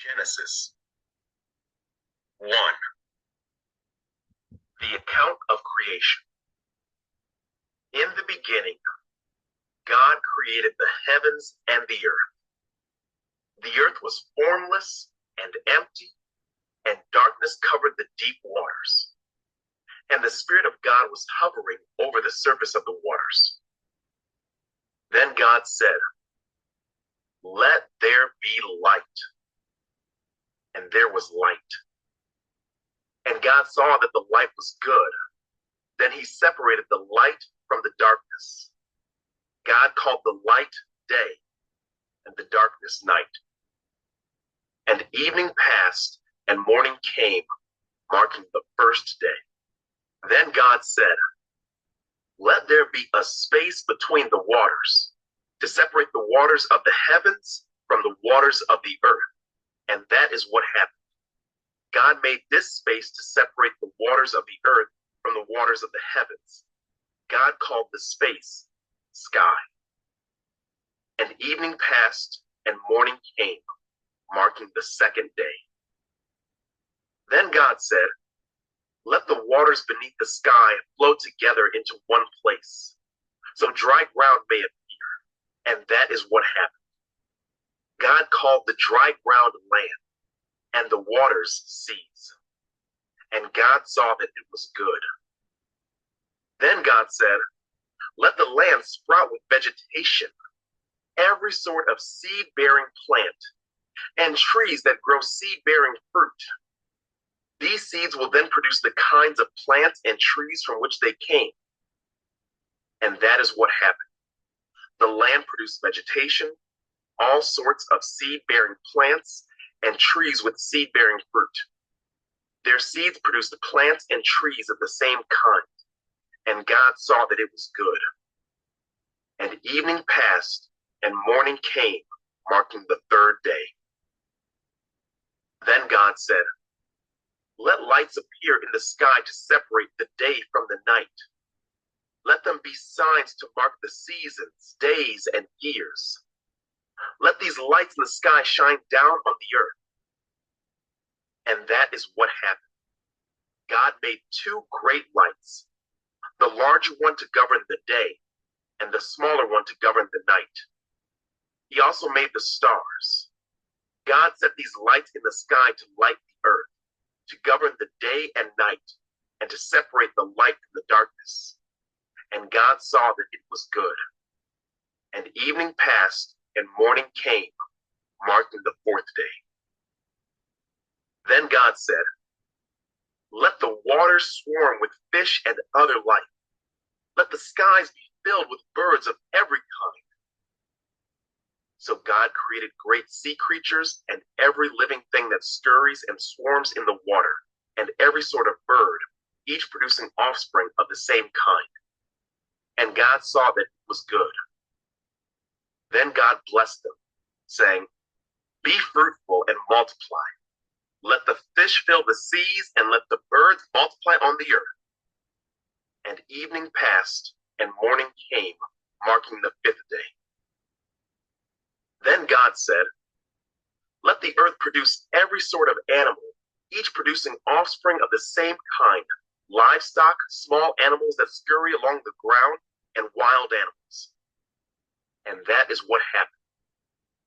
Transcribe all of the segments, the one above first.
Genesis 1. The account of creation. In the beginning, God created the heavens and the earth. The earth was formless and empty, and darkness covered the deep waters. And the Spirit of God was hovering over the surface of the waters. Then God said, "Let there be light." And there was light. And God saw that the light was good. Then he separated the light from the darkness. God called the light day, and the darkness night. And evening passed, and morning came, marking the first day. Then God said, "Let there be a space between the waters, to separate the waters of the heavens from the waters of the earth." And that is what happened. God made this space to separate the waters of the earth from the waters of the heavens. God called the space sky. And evening passed, and morning came, marking the second day. Then God said, "Let the waters beneath the sky flow together into one place, so dry ground may appear." And that is what happened. God called the dry ground land, and the waters seas. And God saw that it was good. Then God said, "Let the land sprout with vegetation, every sort of seed-bearing plant, and trees that grow seed-bearing fruit. These seeds will then produce the kinds of plants and trees from which they came." And that is what happened. The land produced vegetation, all sorts of seed-bearing plants, and trees with seed-bearing fruit. Their seeds produced plants and trees of the same kind, and God saw that it was good. And evening passed, and morning came, marking the third day. Then God said, "Let lights appear in the sky to separate the day from the night. Let them be signs to mark the seasons, days, and years. Let these lights in the sky shine down on the earth." And that is what happened. God made two great lights, the larger one to govern the day, and the smaller one to govern the night. He also made the stars. God set these lights in the sky to light the earth, to govern the day and night, and to separate the light from the darkness. And God saw that it was good. And evening passed, and morning came, marking the fourth day. Then God said, "Let the waters swarm with fish and other life. Let the skies be filled with birds of every kind." So God created great sea creatures and every living thing that scurries and swarms in the water, and every sort of bird, each producing offspring of the same kind. And God saw that it was good. Then God blessed them, saying, "Be fruitful and multiply. Let the fish fill the seas, and let the birds multiply on the earth." And evening passed, and morning came, marking the fifth day. Then God said, "Let the earth produce every sort of animal, each producing offspring of the same kind, livestock, small animals that scurry along the ground, and wild animals." And that is what happened.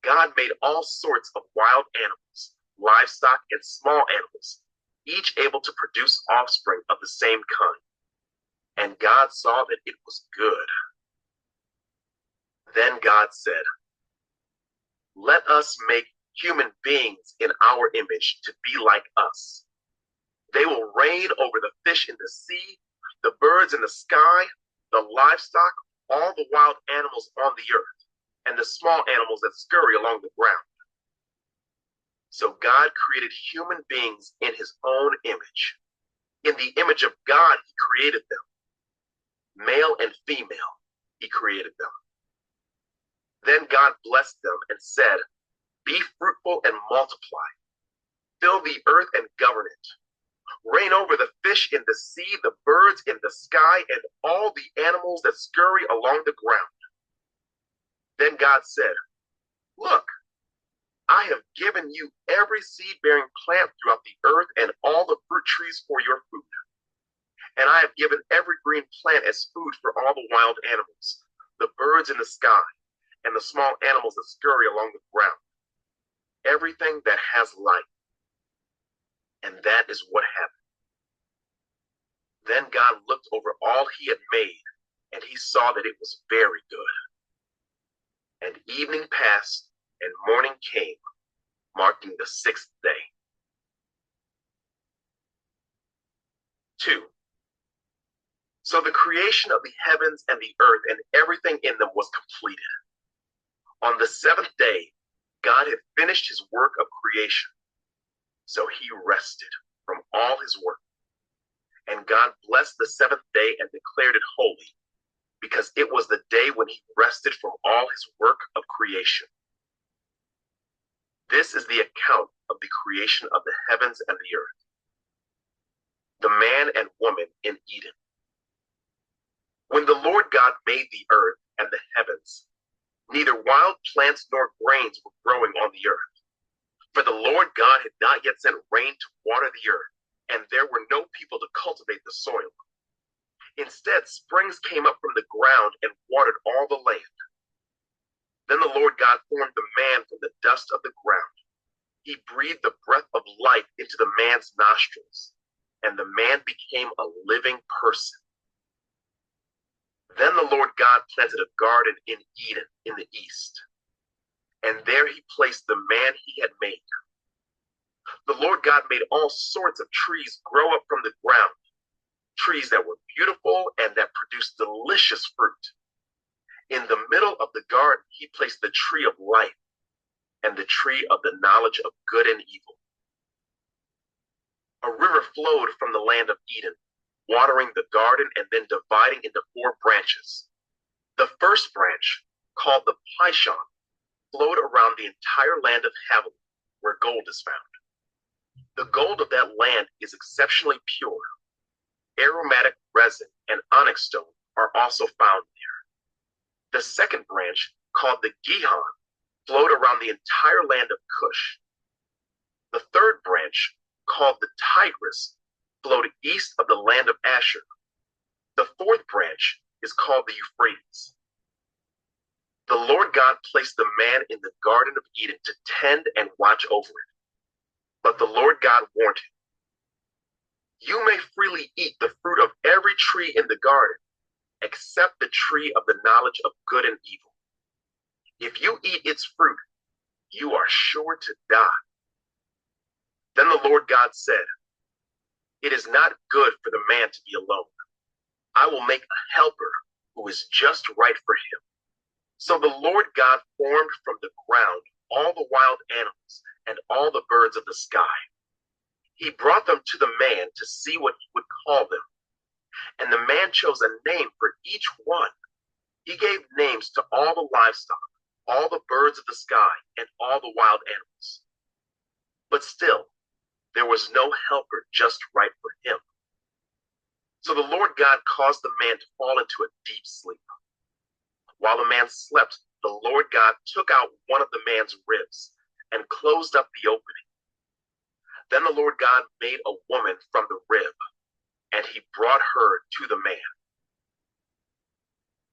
God made all sorts of wild animals, livestock, and small animals, each able to produce offspring of the same kind. And God saw that it was good. Then God said, "Let us make human beings in our image to be like us. They will reign over the fish in the sea, the birds in the sky, the livestock, all the wild animals on the earth, and the small animals that scurry along the ground." So God created human beings in his own image. In the image of God, he created them. Male and female, he created them. Then God blessed them and said, "Be fruitful and multiply. Fill the earth and govern it. Reign over the fish in the sea, the birds in the sky, and all the animals that scurry along the ground." Then God said, "Look, I have given you every seed-bearing plant throughout the earth and all the fruit trees for your food. And I have given every green plant as food for all the wild animals, the birds in the sky, and the small animals that scurry along the ground, everything that has life. And that is what happened. Then God looked over all he had made, and he saw that it was very good. And evening passed, and morning came, marking the sixth day. 2. So the creation of the heavens and the earth and everything in them was completed. On the seventh day, God had finished his work of creation. So he rested from all his work. And God blessed the seventh day and declared it holy, because it was the day when he rested from all his work of creation. This is the account of the creation of the heavens and the earth. The man and woman in Eden. When the Lord God made the earth and the heavens, neither wild plants nor grains were growing on the earth, for the Lord God had not yet sent rain to water the earth, and there were no people to cultivate the soil. Instead, springs came up from the ground and watered all the land. Then the Lord God formed the man from the dust of the ground. He breathed the breath of life into the man's nostrils, and the man became a living person. Then the Lord God planted a garden in Eden in the east, and there he placed the man he had made. The Lord God made all sorts of trees grow up from the ground, trees that were beautiful and that produced delicious fruit. In the middle of the garden, he placed the tree of life and the tree of the knowledge of good and evil. A river flowed from the land of Eden, watering the garden and then dividing into 4 branches. The first branch, called the Pishon, flowed around the entire land of Havilah, where gold is found. The gold of that land is exceptionally pure. Aromatic resin and onyx stone are also found there. The second branch, called the Gihon, flowed around the entire land of Cush. The third branch, called the Tigris, flowed east of the land of Asher. The fourth branch is called the Euphrates. The Lord God placed the man in the Garden of Eden to tend and watch over it. But the Lord God warned him, "You may freely eat the fruit of every tree in the garden, except the tree of the knowledge of good and evil. If you eat its fruit, you are sure to die." Then the Lord God said, "It is not good for the man to be alone. I will make a helper who is just right for him." So the Lord God formed from the ground all the wild animals and all the birds of the sky. He brought them to the man to see what he would call them. And the man chose a name for each one. He gave names to all the livestock, all the birds of the sky, and all the wild animals. But still, there was no helper just right for him. So the Lord God caused the man to fall into a deep sleep. While the man slept, the Lord God took out one of the man's ribs and closed up the opening. Then the Lord God made a woman from the rib, and he brought her to the man.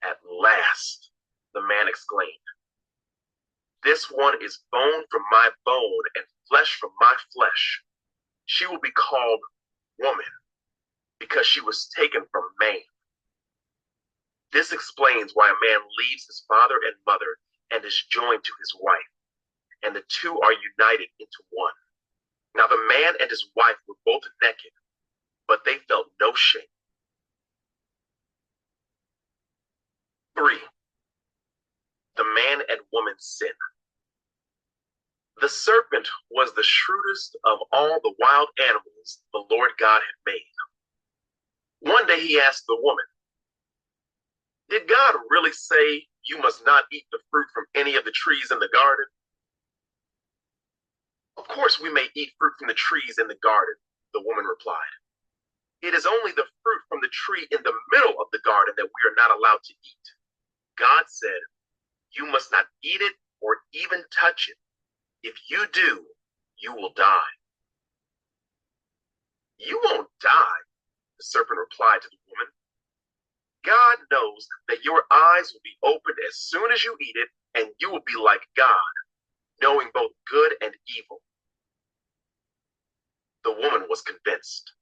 "At last," the man exclaimed, "this one is bone from my bone and flesh from my flesh. She will be called woman, because she was taken from man." This explains why a man leaves his father and mother and is joined to his wife, and the two are united into one. Now the man and his wife were both naked, but they felt no shame. 3. The man and woman's sin. The serpent was the shrewdest of all the wild animals the Lord God had made. One day he asked the woman, "Did God really say you must not eat the fruit from any of the trees in the garden?" "Of course we may eat fruit from the trees in the garden," the woman replied. "It is only the fruit from the tree in the middle of the garden that we are not allowed to eat. God said, 'You must not eat it or even touch it, If you do, you will die." "You won't die," the serpent replied to the woman. "God knows that your eyes will be opened as soon as you eat it, and you will be like God, knowing both good and evil." The woman was convinced.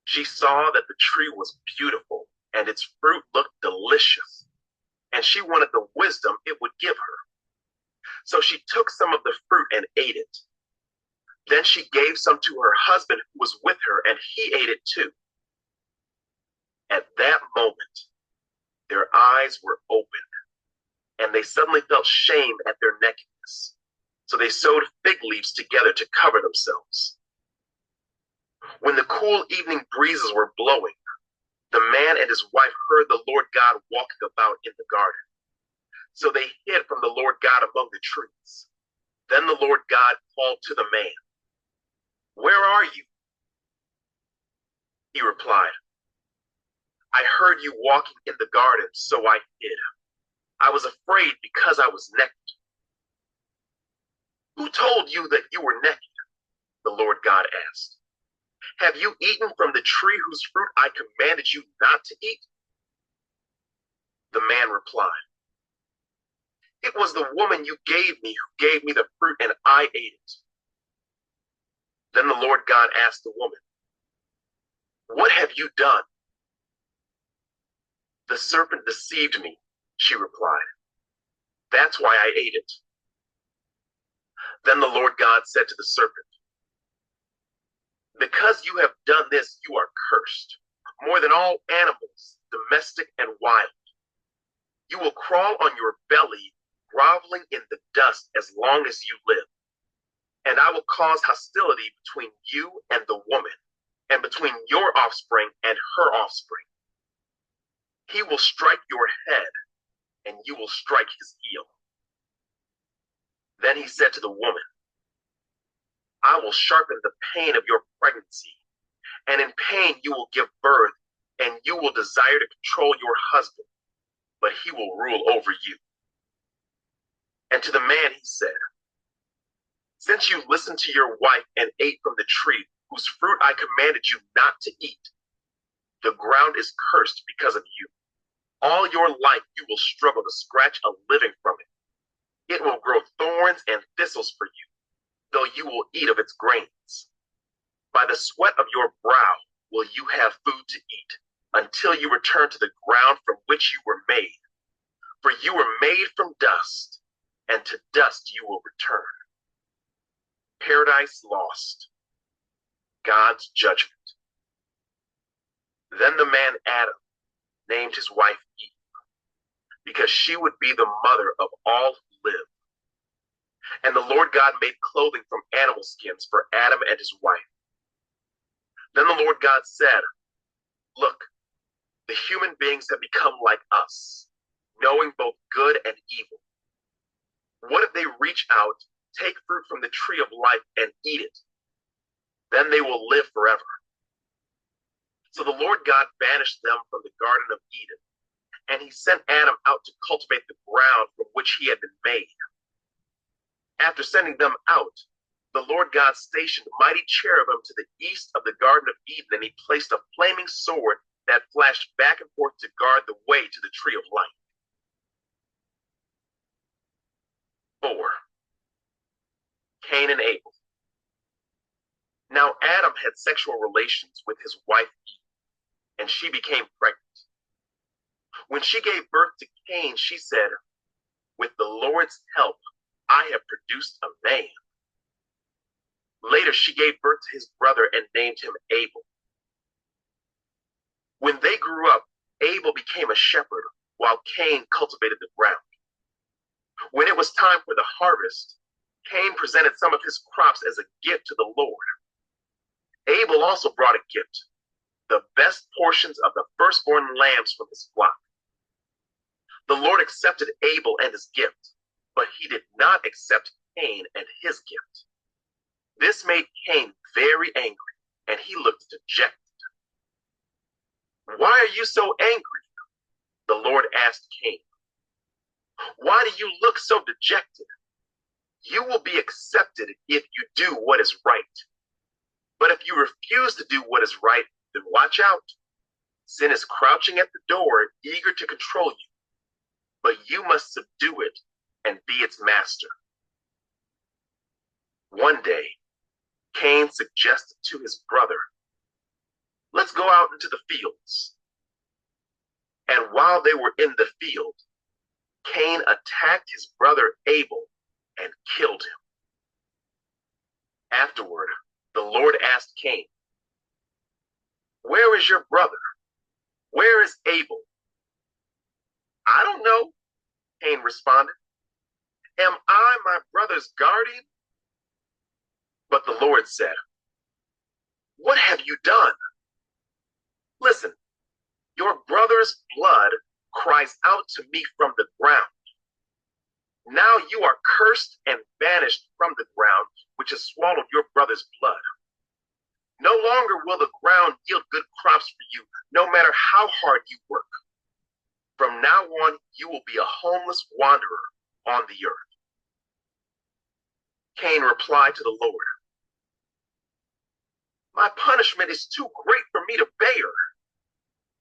She saw that the tree was beautiful and its fruit looked delicious, and she wanted the wisdom it would give her. So she took some of the fruit and ate it. Then she gave some to her husband who was with her, and he ate it too. At that moment, their eyes were opened, and they suddenly felt shame at their nakedness. So they sewed fig leaves together to cover themselves. When the cool evening breezes were blowing, the man and his wife heard the Lord God walking about in the garden. So they hid from the Lord God among the trees. Then the Lord God called to the man, "Where are you?" He replied, "I heard you walking in the garden, so I hid. I was afraid because I was naked." "Who told you that you were naked?" the Lord God asked. "Have you eaten from the tree whose fruit I commanded you not to eat?" The man replied, "It was the woman you gave me who gave me the fruit, and I ate it." Then the Lord God asked the woman, "What have you done?" "The serpent deceived me," she replied. "That's why I ate it." Then the Lord God said to the serpent, "Because you have done this, you are cursed, more than all animals, domestic and wild. You will crawl on your belly, groveling in the dust as long as you live. And I will cause hostility between you and the woman, and between your offspring and her offspring. He will strike your head, and you will strike his heel." Then he said to the woman, "I will sharpen the pain of your pregnancy, and in pain you will give birth, and you will desire to control your husband, but he will rule over you." And to the man he said, "Since you listened to your wife and ate from the tree whose fruit I commanded you not to eat, the ground is cursed because of you. All your life you will struggle to scratch a living from it. It will grow thorns and thistles for you, though you will eat of its grains. By the sweat of your brow will you have food to eat, until you return to the ground from which you were made. For you were made from dust, and to dust you will return." Paradise lost. God's judgment. Then the man Adam named his wife Eve, because she would be the mother of all who live. And the Lord God made clothing from animal skins for Adam and his wife. Then the Lord God said, "Look, the human beings have become like us, knowing both good and evil. What if they reach out, take fruit from the tree of life, and eat it? Then they will live forever." So the Lord God banished them from the Garden of Eden, and he sent Adam out to cultivate the ground from which he had been made. After sending them out, the Lord God stationed mighty cherubim to the east of the Garden of Eden, and he placed a flaming sword that flashed back and forth to guard the way to the tree of life. 4. Cain and Abel. Now Adam had sexual relations with his wife Eve, and she became pregnant. When she gave birth to Cain, she said, "With the Lord's help, I have produced a man." Later, she gave birth to his brother and named him Abel. When they grew up, Abel became a shepherd, while Cain cultivated the ground. When it was time for the harvest, Cain presented some of his crops as a gift to the Lord. Abel also brought a gift, the best portions of the firstborn lambs from his flock. The Lord accepted Abel and his gift, but he did not accept Cain and his gift. This made Cain very angry, and he looked dejected. "Why are you so angry?" the Lord asked Cain. "Why do you look so dejected? You will be accepted if you do what is right. But if you refuse to do what is right, then watch out. Sin is crouching at the door, eager to control you, but you must subdue it and be its master. One day, Cain suggested to his brother, "Let's go out into the fields." And while they were in the field, Cain attacked his brother Abel and killed him. Afterward, the Lord asked Cain, "Where is your brother? Where is Abel?" "I don't know," Cain responded. "Am I my brother's guardian?" But the Lord said, "What have you done? Listen, your brother's blood cries out to me from the ground. Now you are cursed and banished from the ground, which has swallowed your brother's blood. No longer will the ground yield good crops for you, no matter how hard you work. From now on, you will be a homeless wanderer on the earth." Cain replied to the Lord, "My punishment is too great for me to bear.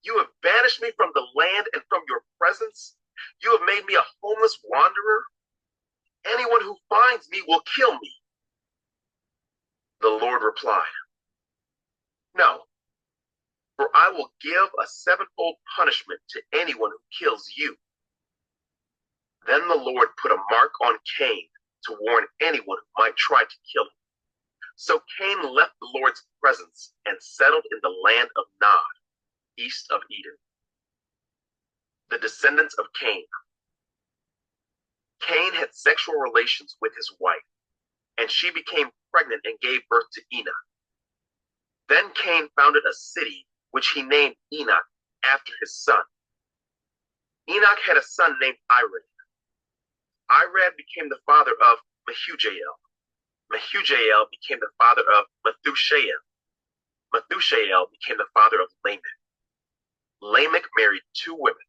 You have banished me from the land and from your presence. You have made me a homeless wanderer. Anyone who finds me will kill me." The Lord replied, "No, for I will give a sevenfold punishment to anyone who kills you." Then the Lord put a mark on Cain to warn anyone who might try to kill him. So Cain left the Lord's presence and settled in the land of Nod, east of Eden. The descendants of Cain. Cain had sexual relations with his wife, and she became pregnant and gave birth to Enoch. Then Cain founded a city which he named Enoch after his son. Enoch had a son named Irad. Irad became the father of Mehujael. Mehujael became the father of Methushael. Methushael became the father of Lamech. Lamech married two women.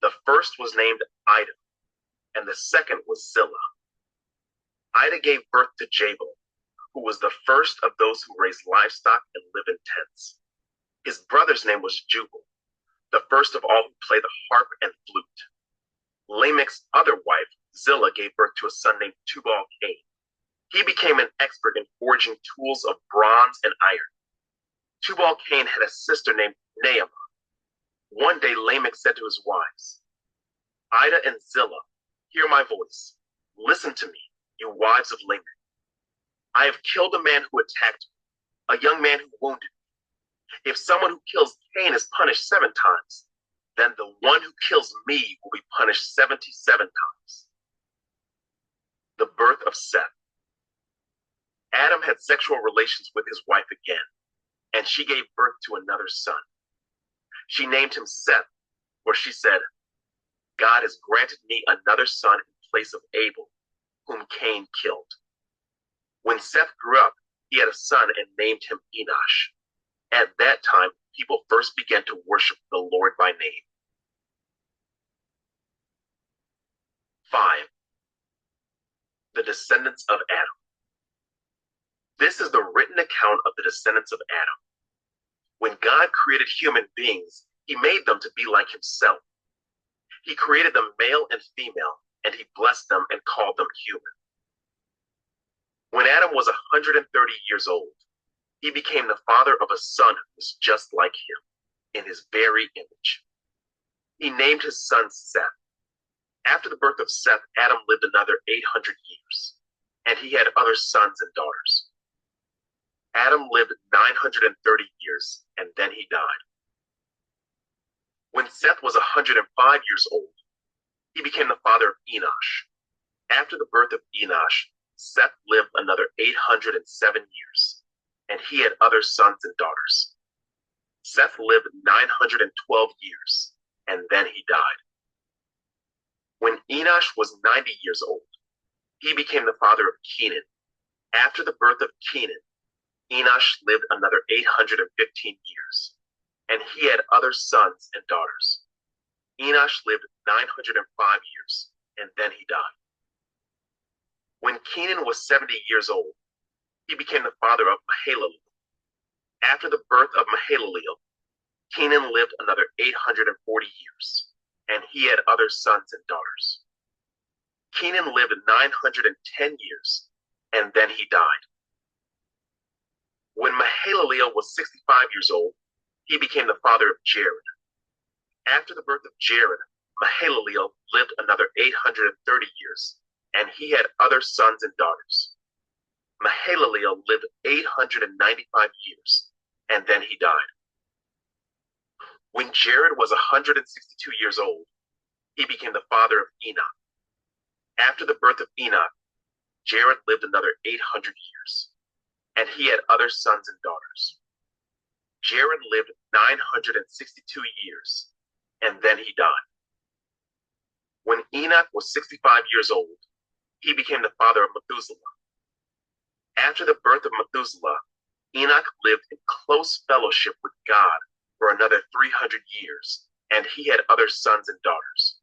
The first was named Ida, and the second was Zillah. Ida gave birth to Jabal, who was the first of those who raised livestock and live in tents. His brother's name was Jubal, the first of all who play the harp and flute. Lamech's other wife, Zillah, gave birth to a son named Tubal-Cain. He became an expert in forging tools of bronze and iron. Tubal-Cain had a sister named Naamah. One day Lamech said to his wives, "Ida and Zillah, hear my voice. Listen to me, you wives of Lamech. I have killed a man who attacked me, a young man who wounded me. If someone who kills Cain is punished 7 times, then the one who kills me will be punished 77 times." The birth of Seth. Adam had sexual relations with his wife again, and she gave birth to another son. She named him Seth, for she said, "God has granted me another son in place of Abel, whom Cain killed." When Seth grew up, he had a son and named him Enosh. At that time, people first began to worship the Lord by name. 5. The descendants of Adam. This is the written account of the descendants of Adam. When God created human beings, he made them to be like himself. He created them male and female, and he blessed them and called them human. When Adam was 130 years old, he became the father of a son who was just like him, in his very image. He named his son Seth. After the birth of Seth, Adam lived another 800 years, and he had other sons and daughters. Adam lived 930 years, and then he died. When Seth was 105 years old, he became the father of Enosh. After the birth of Enosh, Seth lived another 807 years, and he had other sons and daughters. Seth lived 912 years, and then he died. When Enosh was 90 years old, he became the father of Canaan. After the birth of Canaan, Enosh lived another 815 years, and he had other sons and daughters. Enosh lived 905 years, and then he died. When Canaan was 70 years old, he became the father of Mahalalel. After the birth of Mahalalel, Canaan lived another 840 years, and he had other sons and daughters. Canaan lived 910 years, and then he died. When Mahalalel was 65 years old, he became the father of Jared. After the birth of Jared, Mahalalel lived another 830 years, and he had other sons and daughters. Mahalalel lived 895 years, and then he died. When Jared was 162 years old, he became the father of Enoch. After the birth of Enoch, Jared lived another 800 years, and he had other sons and daughters. Jared lived 962 years, and then he died. When Enoch was 65 years old, he became the father of Methuselah. After the birth of Methuselah, Enoch lived in close fellowship with God for another 300 years, and he had other sons and daughters.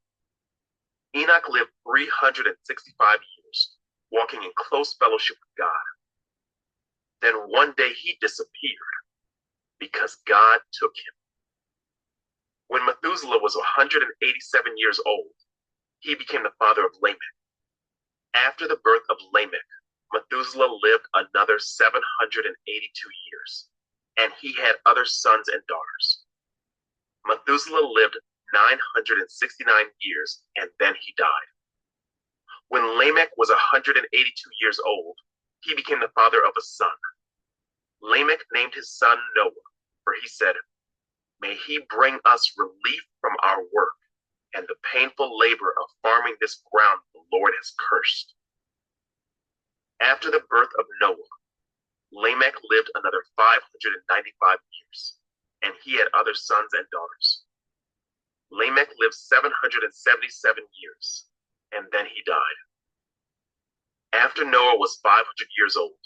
Enoch lived 365 years, walking in close fellowship with God. Then one day he disappeared because God took him. When Methuselah was 187 years old, he became the father of Lamech. After the birth of Lamech, Methuselah lived another 782 years, and he had other sons and daughters. Methuselah lived 969 years, and then he died. When Lamech was 182 years old, he became the father of a son. Lamech named his son Noah, for he said, "May he bring us relief from our work and the painful labor of farming this ground the Lord has cursed." After the birth of Noah, Lamech lived another 595 years, and he had other sons and daughters. Lamech lived 777 years, and then he died. After Noah was 500 years old,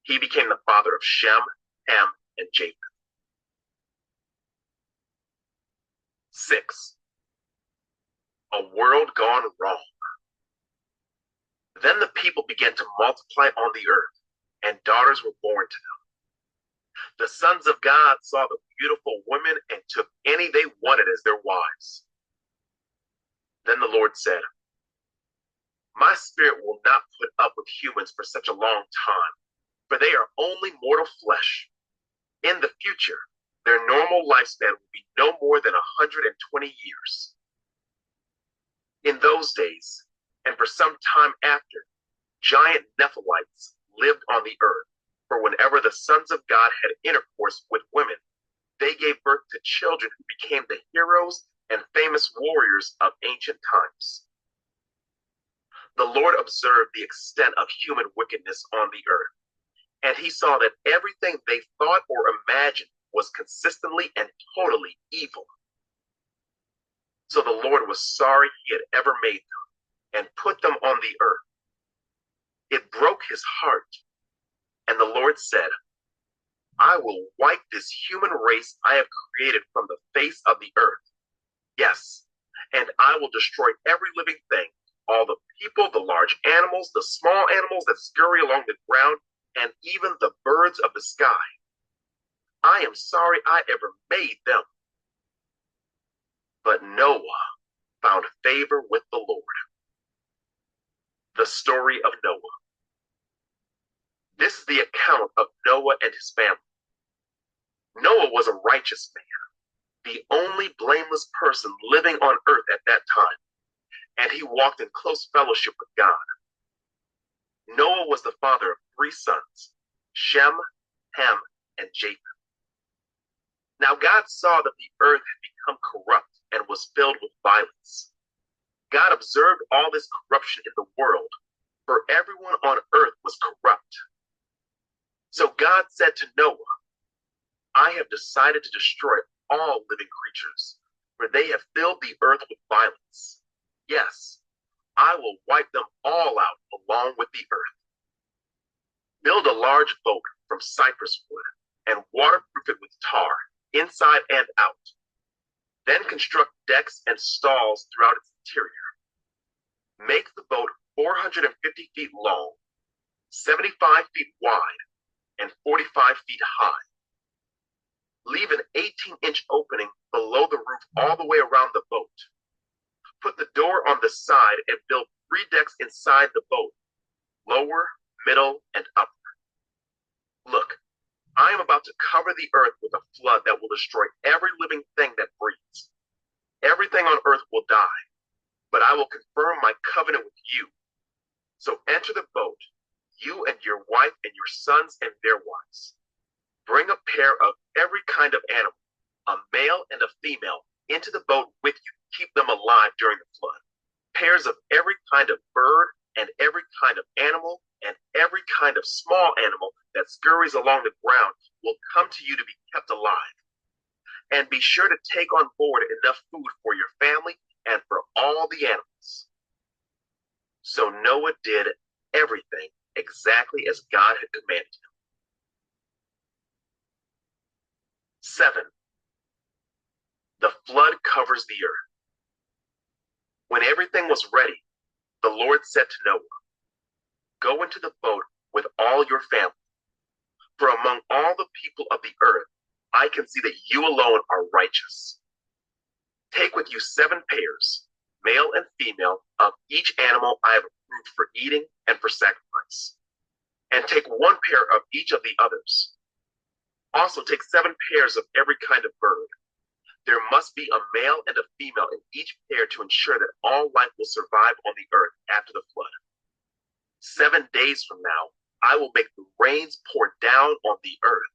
he became the father of Shem, Ham, and Japheth. 6. A world gone wrong. Then the people began to multiply on the earth, and daughters were born to them. The sons of God saw the beautiful women and took any they wanted as their wives. Then the Lord said, "My spirit will not put up with humans for such a long time, for they are only mortal flesh. In the future, their normal lifespan will be no more than 120 years. In those days, and for some time after, giant Nephilites lived on the earth, for whenever the sons of God had intercourse with women, they gave birth to children who became the heroes and famous warriors of ancient times. The Lord observed the extent of human wickedness on the earth, and he saw that everything they thought or imagined was consistently and totally evil. So the Lord was sorry he had ever made them and put them on the earth. It broke his heart, and the Lord said, "I will wipe this human race I have created from the face of the earth. Yes, and I will destroy every living thing, all the people, the large animals, the small animals that scurry along the ground, and even the birds of the sky. I am sorry I ever made them." But Noah found favor with the Lord. The story of Noah. This is the account of Noah and his family. Noah was a righteous man, the only blameless person living on earth at that time, and he walked in close fellowship with God. Noah was the father of 3 sons, Shem, Ham, and Japheth. Now God saw that the earth had become corrupt and was filled with violence. God observed all this corruption in the world, for everyone on earth was corrupt. So God said to Noah, "I have decided to destroy all living creatures, for they have filled the earth with violence. Yes, I will wipe them all out along with the earth. Build a large boat from cypress wood and waterproof it with tar, inside and out. Then construct decks and stalls throughout its interior. Make the boat 450 feet long, 75 feet wide, and 45 feet high. Leave an 18-inch opening below the roof all the way around the boat. Put the door on the side and build 3 decks inside the boat, lower, middle, and upper. Look, I am about to cover the earth with a flood that will destroy every living thing that breathes. Everything on earth will die, but I will confirm my covenant with you. So enter the boat, you and your wife and your sons and their wives. Bring a pair of every kind of animal, a male and a female, into the boat with you to keep them alive during the flood. Pairs of every kind of bird and every kind of animal and every kind of small animal that scurries along the ground will come to you to be kept alive. And be sure to take on board enough food for your family and for all the animals. So Noah did everything exactly as God had commanded him. 7. The flood covers the earth. When everything was ready, the Lord said to Noah, "Go into the boat with all your family, for among all the people of the earth, I can see that you alone are righteous. Take with you 7 pairs, male and female, of each animal I have approved for eating and for sacrifice, and take 1 pair of each of the others. Also take 7 pairs of every kind of bird. There must be a male and a female in each pair to ensure that all life will survive on the earth after the flood. 7 days from now, I will make the rains pour down on the earth,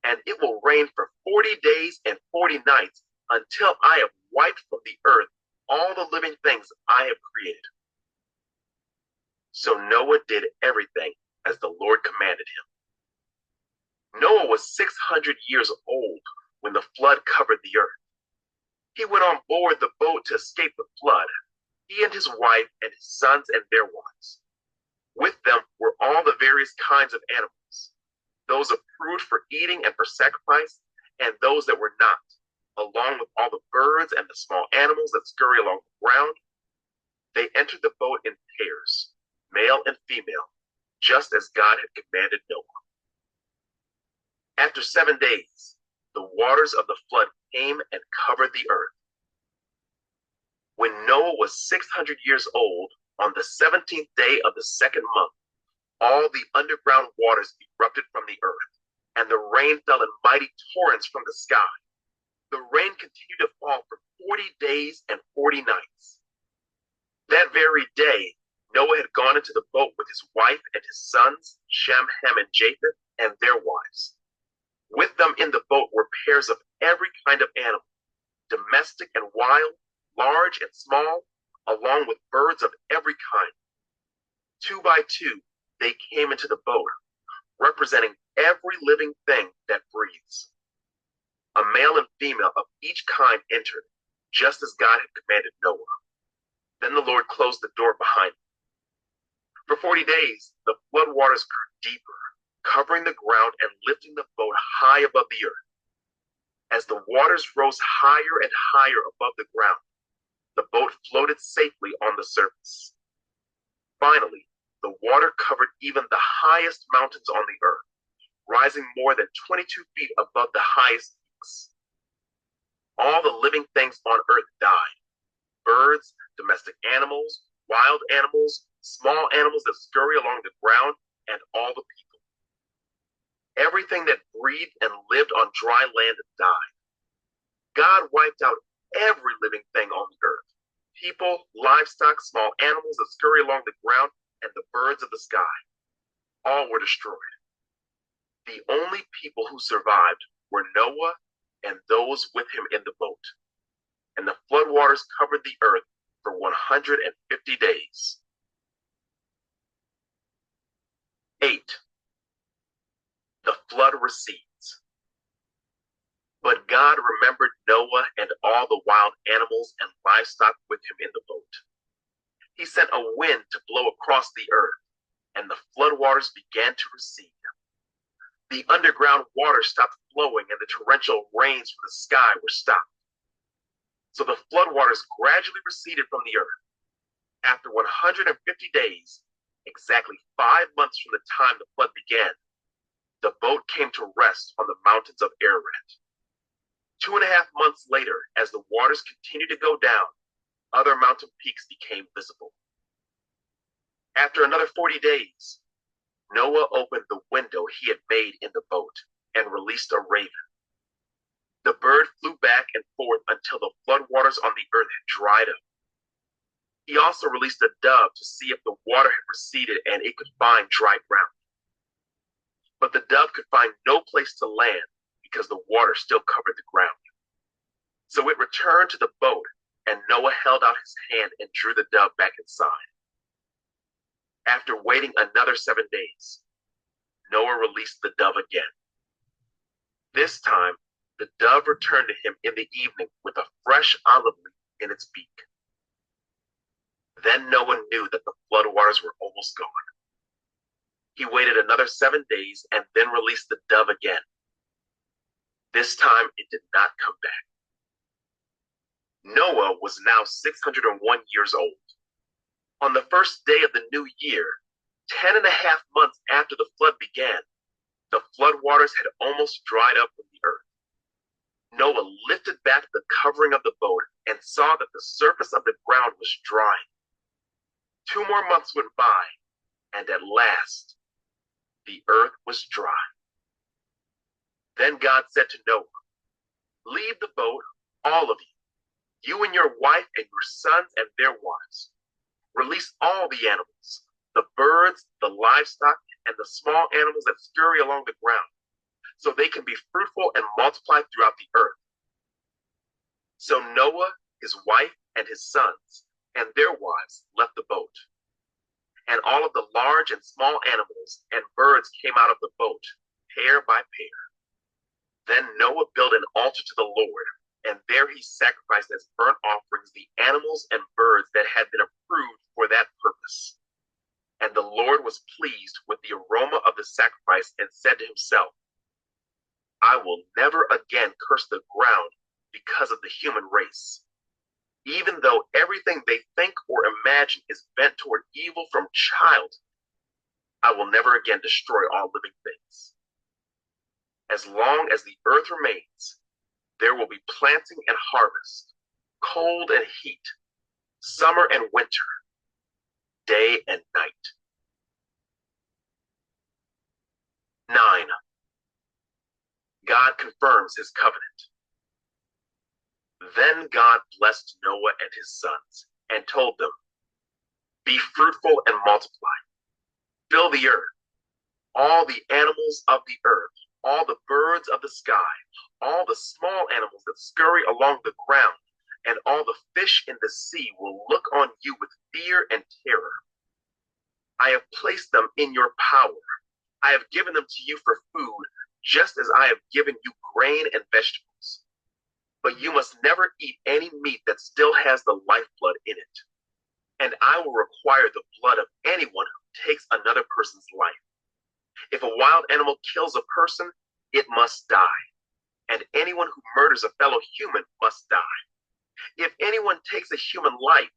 and it will rain for 40 days and 40 nights until I have wiped from the earth all the living things I have created." So Noah did everything as the Lord commanded him. Noah was 600 years old when the flood covered the earth. He went on board the boat to escape the flood, he and his wife and his sons and their wives. With them were all the various kinds of animals, those approved for eating and for sacrifice, and those that were not, along with all the birds and the small animals that scurry along the ground. They entered the boat in pairs, male and female, just as God had commanded Noah. After 7 days, the waters of the flood came and covered the earth. When Noah was 600 years old, on the 17th day of the 2nd month, all the underground waters erupted from the earth, and the rain fell in mighty torrents from the sky. The rain continued to fall for 40 days and 40 nights. That very day, Noah had gone into the boat with his wife and his sons, Shem, Ham, and Japheth, and their wives. With them in the boat were pairs of every kind of animal, domestic and wild, large and small, along with birds of every kind. 2 by 2, they came into the boat, representing every living thing that breathes. A male and female of each kind entered, just as God had commanded Noah. Then the Lord closed the door behind them. For 40 days, the flood waters grew deeper, covering the ground and lifting the boat high above the earth. As the waters rose higher and higher above the ground, the boat floated safely on the surface. Finally, the water covered even the highest mountains on the earth, rising more than 22 feet above the highest peaks. All the living things on earth died: birds, domestic animals, wild animals, small animals that scurry along the ground, and all the people. Everything that breathed and lived on dry land died. God wiped out every living thing on the earth: people, livestock, small animals that scurry along the ground, and the birds of the sky. All were destroyed. The only people who survived were Noah and those with him in the boat. And the flood waters covered the earth for 150 days. 8. The flood recedes. But God remembered Noah and all the wild animals and livestock with him in the boat. He sent a wind to blow across the earth, and the flood waters began to recede. The underground water stopped flowing, and the torrential rains from the sky were stopped. So the flood waters gradually receded from the earth. After 150 days, exactly 5 months from the time the flood began, the boat came to rest on the mountains of Ararat. 2.5 months later, as the waters continued to go down, other mountain peaks became visible. After another 40 days, Noah opened the window he had made in the boat and released a raven. The bird flew back and forth until the floodwaters on the earth had dried up. He also released a dove to see if the water had receded and it could find dry ground. But the dove could find no place to land because the water still covered the ground. So it returned to the boat, and Noah held out his hand and drew the dove back inside. After waiting another 7 days, Noah released the dove again. This time, the dove returned to him in the evening with a fresh olive leaf in its beak. Then Noah knew that the floodwaters were almost gone. He waited another 7 days and then released the dove again. This time, it did not come back. Noah was now 601 years old. On the first day of the new year, 10.5 months after the flood began, the floodwaters had almost dried up from the earth. Noah lifted back the covering of the boat and saw that the surface of the ground was drying. 2 more months went by, and at last, the earth was dry. Then God said to Noah, "Leave the boat, all of you, you and your wife and your sons and their wives. Release all the animals, the birds, the livestock, and the small animals that scurry along the ground, so they can be fruitful and multiply throughout the earth." So Noah, his wife, and his sons, and their wives left the boat. And all of the large and small animals and birds came out of the boat, pair by pair. Then Noah built an altar to the Lord, and there he sacrificed as burnt offerings the animals and birds that had been approved for that purpose. And the Lord was pleased with the aroma of the sacrifice and said to himself, "I will never again curse the ground because of the human race. Even though everything they think or imagine is bent toward evil from childhood, I will never again destroy all living things. As long as the earth remains, there will be planting and harvest, cold and heat, summer and winter, day and night." 9. God confirms his covenant. Then God blessed Noah and his sons and told them, "Be fruitful and multiply. Fill the earth, all the animals of the earth, all the birds of the sky, all the small animals that scurry along the ground, and all the fish in the sea will look on you with fear and terror. I have placed them in your power. I have given them to you for food, just as I have given you grain and vegetables. But you must never eat any meat that still has the lifeblood in it. And I will require the blood of anyone who takes another person's life. If a wild animal kills a person, it must die. And anyone who murders a fellow human must die. If anyone takes a human life,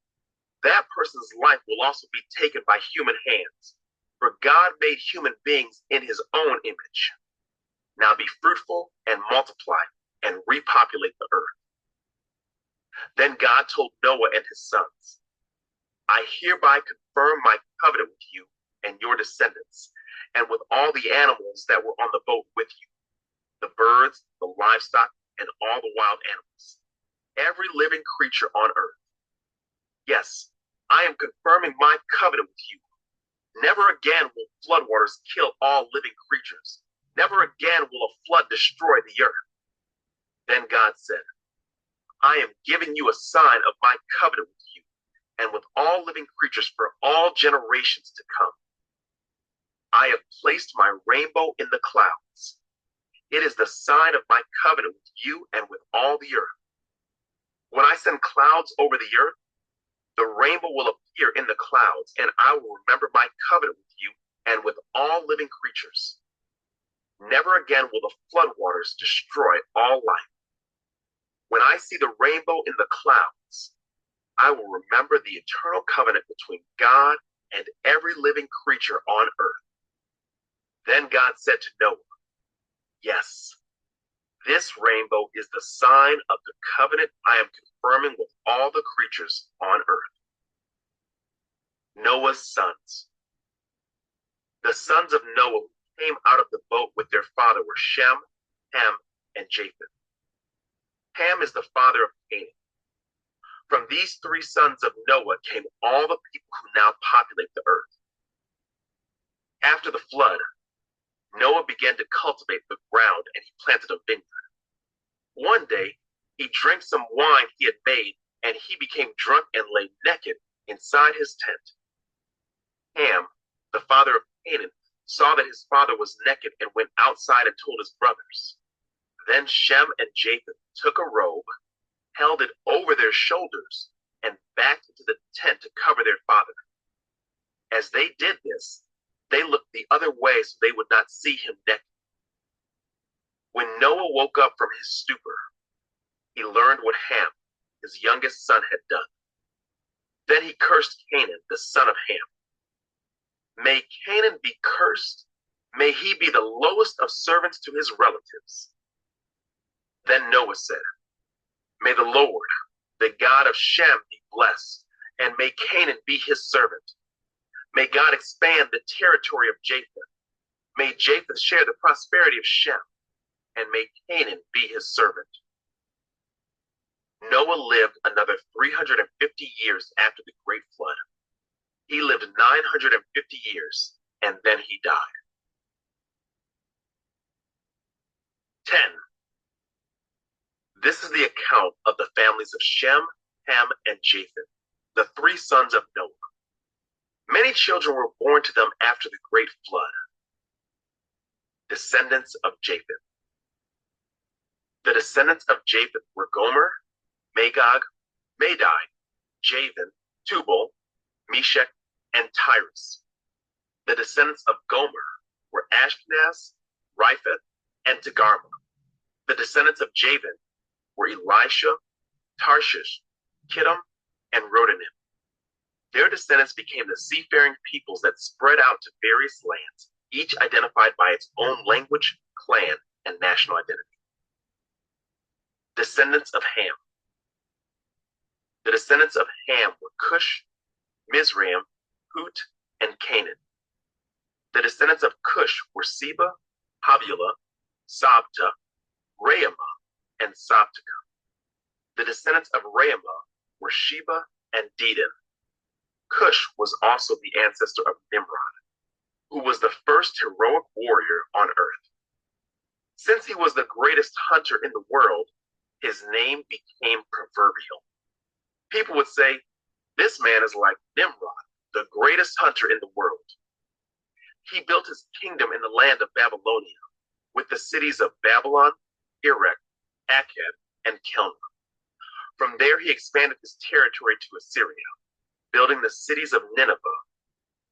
that person's life will also be taken by human hands. For God made human beings in his own image. Now be fruitful and multiply and repopulate the earth." Then God told Noah and his sons, "I hereby confirm my covenant with you and your descendants, and with all the animals that were on the boat with you, the birds, the livestock, and all the wild animals, every living creature on earth. Yes, I am confirming my covenant with you. Never again will floodwaters kill all living creatures. Never again will a flood destroy the earth." Then God said, "I am giving you a sign of my covenant with you and with all living creatures for all generations to come. I have placed my rainbow in the clouds. It is the sign of my covenant with you and with all the earth. When I send clouds over the earth, the rainbow will appear in the clouds, and I will remember my covenant with you and with all living creatures. Never again will the floodwaters destroy all life. When I see the rainbow in the clouds, I will remember the eternal covenant between God and every living creature on earth. Then God said to Noah, yes, this rainbow is the sign of the covenant I am confirming with all the creatures on earth. Noah's sons. The sons of Noah who came out of the boat with their father were Shem, Ham, and Japheth. Ham is the father of Canaan. From these three sons of Noah came all the people who now populate the earth. After the flood, Noah began to cultivate the ground and he planted a vineyard. One day, he drank some wine he had made and he became drunk and lay naked inside his tent. Ham, the father of Canaan, saw that his father was naked and went outside and told his brothers. Then Shem and Japheth took a robe, held it over their shoulders, and backed into the tent to cover their father. As they did this, they looked the other way so they would not see him naked. When Noah woke up from his stupor, he learned what Ham, his youngest son, had done. Then he cursed Canaan, the son of Ham. May Canaan be cursed. May he be the lowest of servants to his relatives. Then Noah said, may the Lord, the God of Shem, be blessed, and may Canaan be his servant. May God expand the territory of Japheth. May Japheth share the prosperity of Shem, and may Canaan be his servant. Noah lived another 350 years after the great flood. He lived 950 years, and then he died. 10. This is the account of the families of Shem, Ham, and Japheth, the three sons of Noah. Many children were born to them after the great flood. Descendants of Japheth. The descendants of Japheth were Gomer, Magog, Madai, Javan, Tubal, Meshech, and Tyrus. The descendants of Gomer were Ashkenaz, Riphath, and Togarmah. The descendants of Javan were Elisha, Tarshish, Kittim, and Rodanim. Their descendants became the seafaring peoples that spread out to various lands, each identified by its own language, clan, and national identity. Descendants of Ham. The descendants of Ham were Cush, Mizraim, Put, and Canaan. The descendants of Cush were Seba, Havilah, Sabta, Raamah, and Sabteka. The descendants of Raamah were Sheba and Dedan. Cush was also the ancestor of Nimrod, who was the first heroic warrior on earth. Since he was the greatest hunter in the world, his name became proverbial. People would say, this man is like Nimrod, the greatest hunter in the world. He built his kingdom in the land of Babylonia, with the cities of Babylon, Erech, Akkad, and Kelna. From there he expanded his territory to Assyria, building the cities of Nineveh,